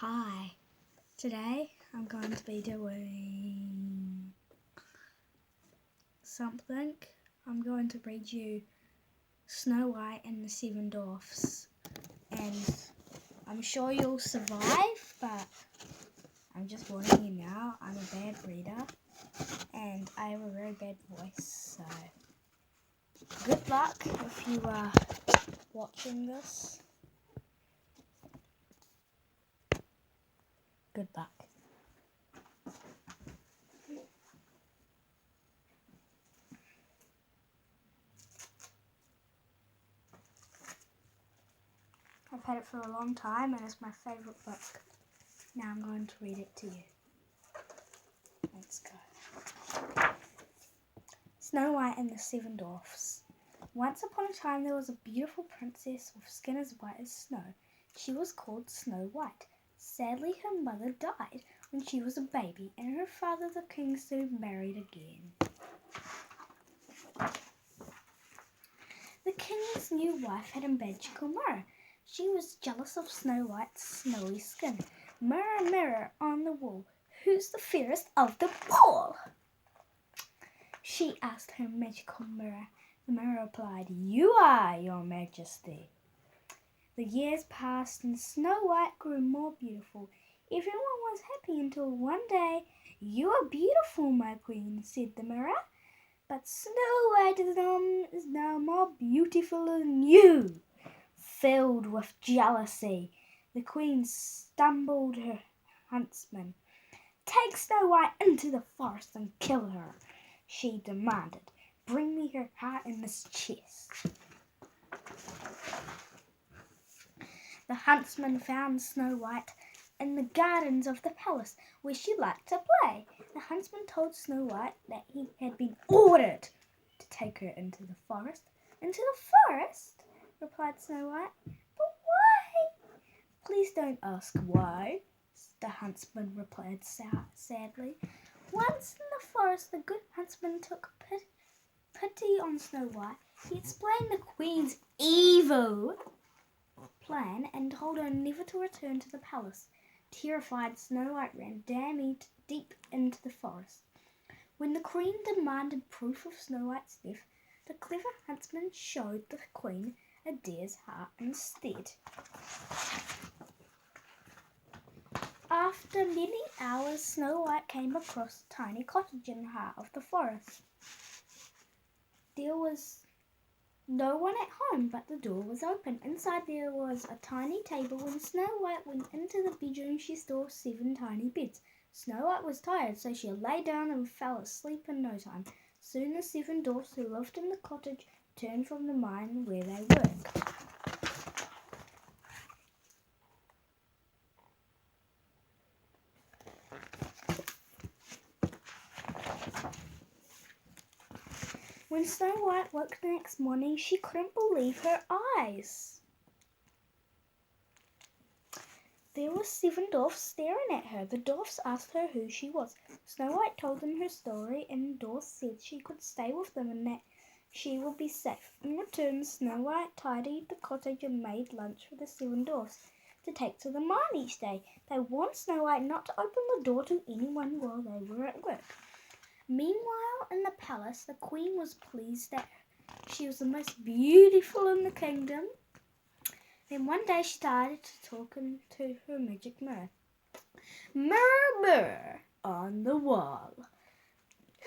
Hi, today I'm going to be doing something. I'm going to read you Snow White and the Seven Dwarfs, and I'm sure you'll survive, but I'm just warning you now, I'm a bad reader and I have a very bad voice, so good luck if you are watching this. Good luck. I've had it for a long time and it's my favourite book. Now I'm going to read it to you. Let's go. Snow White and the Seven Dwarfs. Once upon a time there was a beautiful princess with skin as white as snow. She was called Snow White. Sadly, her mother died when she was a baby, and her father, the king, soon married again. The king's new wife had a magical mirror. She was jealous of Snow White's snowy skin. Mirror, mirror on the wall, who's the fairest of them all? She asked her magical mirror. The mirror replied, "You are, your majesty." The years passed and Snow White grew more beautiful. Everyone was happy until one day, "You are beautiful, my queen," said the mirror. "But Snow White is now more beautiful than you." Filled with jealousy, the queen stumbled her huntsman. "Take Snow White into the forest and kill her," she demanded. "Bring me her heart in this chest." The huntsman found Snow White in the gardens of the palace where she liked to play. The huntsman told Snow White that he had been ordered to take her into the forest. "Into the forest?" replied Snow White. "But why?" "Please don't ask why," the huntsman replied sadly. Once in the forest, the good huntsman took pity on Snow White. He explained the queen's evil plan and told her never to return to the palace. Terrified, Snow White ran deep into the forest. When the queen demanded proof of Snow White's death, the clever huntsman showed the queen a deer's heart instead. After many hours, Snow White came across a tiny cottage in the heart of the forest. There was no one at home, but the door was open. Inside there was a tiny table. When Snow White went into the bedroom, she saw 7 tiny beds. Snow White was tired, so she lay down and fell asleep in no time. Soon the 7 dwarfs who lived in the cottage returned from the mine where they worked. When Snow White woke the next morning, she couldn't believe her eyes. There were 7 dwarfs staring at her. The dwarfs asked her who she was. Snow White told them her story, and the dwarfs said she could stay with them and that she would be safe. In return, Snow White tidied the cottage and made lunch for the 7 dwarfs to take to the mine each day. They warned Snow White not to open the door to anyone while they were at work. Meanwhile, in the palace, the queen was pleased that she was the most beautiful in the kingdom. Then one day she started to talk into her magic mirror. "Mirror, mirror on the wall,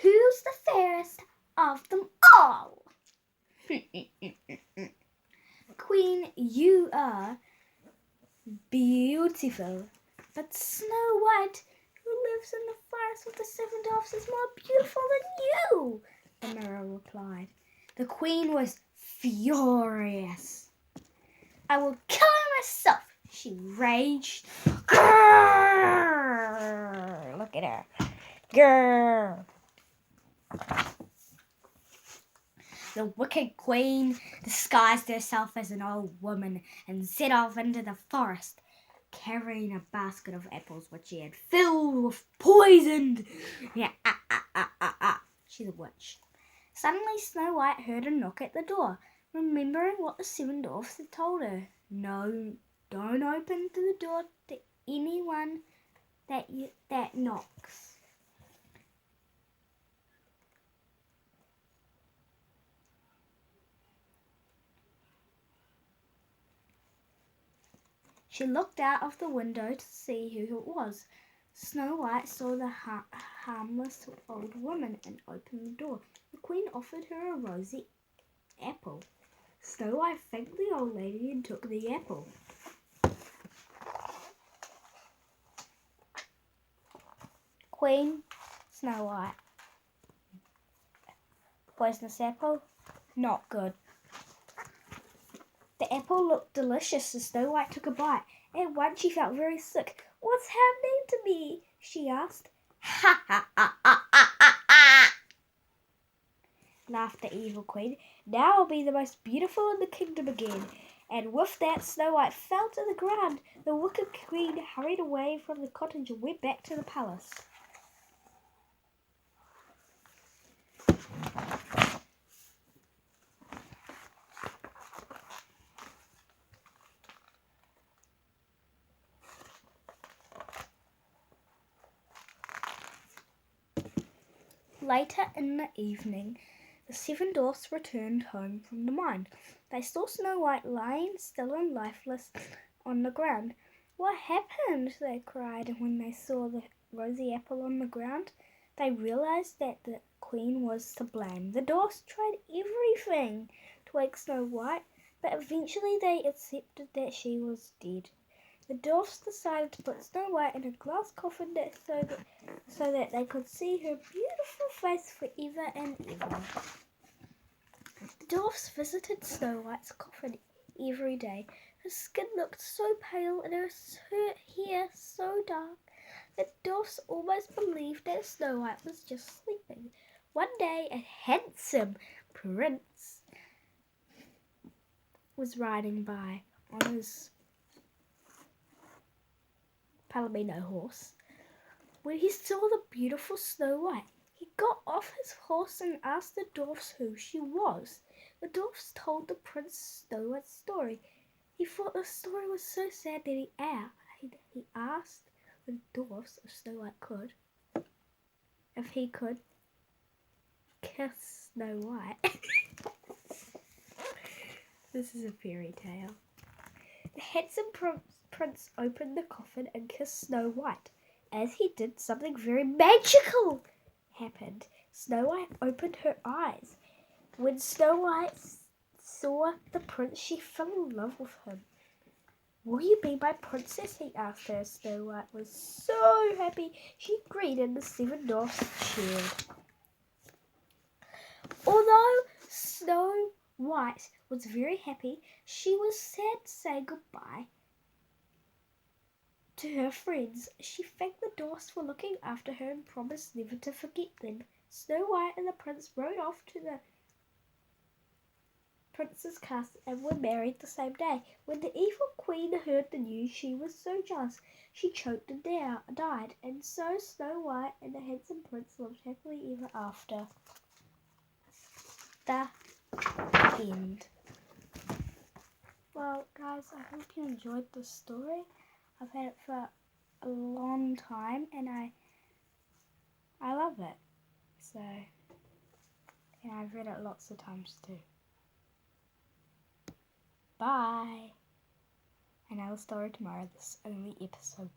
who's the fairest of them all?" "Queen, you are beautiful, but Snow White, who lives in the forest with the 7 dwarfs, is more beautiful than you," the mirror replied. The queen was furious. "I will kill her myself," she raged. Grrr! Look at her. Grrr! The wicked queen disguised herself as an old woman and set off into the forest, carrying a basket of apples which she had filled with poison. Yeah, she's a witch. Suddenly Snow White heard a knock at the door. Remembering what the 7 dwarfs had told her, "No, don't open to the door anyone that knocks. She looked out of the window to see who it was. Snow White saw the harmless old woman and opened the door. The Queen offered her a rosy apple. Snow White thanked the old lady and took the apple. Queen, Snow White. Poisonous apple? Not good. The apple looked delicious as Snow White took a bite. At once she felt very sick. "What's happening to me?" she asked. "Ha ha ha ha ha ha ha!" laughed the evil Queen. "Now I'll be the most beautiful in the kingdom again." And with that, Snow White fell to the ground. The wicked Queen hurried away from the cottage and went back to the palace. Later in the evening, the 7 dwarfs returned home from the mine. They saw Snow White lying still and lifeless on the ground. "What happened?" they cried when they saw the rosy apple on the ground. They realized that the Queen was to blame. The dwarfs tried everything to wake Snow White, but eventually they accepted that she was dead. The dwarfs decided to put Snow White in a glass coffin so that they could see her beautiful face forever and ever. The dwarfs visited Snow White's coffin every day. Her skin looked so pale and her hair so dark that the dwarfs almost believed that Snow White was just sleeping. One day, a handsome prince was riding by on his Palomino horse. When he saw the beautiful Snow White, he got off his horse and asked the dwarfs who she was. The dwarfs told the prince Snow White's story. He thought the story was so sad that he asked the dwarfs if he could kiss Snow White. This is a fairy tale. The handsome prince opened the coffin and kissed Snow White. As he did, something very magical happened. Snow White opened her eyes. When Snow White saw the prince, she fell in love with him. "Will you be my princess?" he asked her. Snow White was so happy. She agreed and the 7 dwarfs cheered. Although Snow White was very happy, she was sad to say goodbye to her friends. She thanked the dwarfs for looking after her and promised never to forget them. Snow White and the prince rode off to the prince's castle and were married the same day. When the evil Queen heard the news, she was so jealous. She choked and died, and so Snow White and the handsome prince lived happily ever after. The end. Well, guys, I hope you enjoyed this story. I've had it for a long time and I love it. So, and I've read it lots of times too. Bye! Another story tomorrow. This is only episode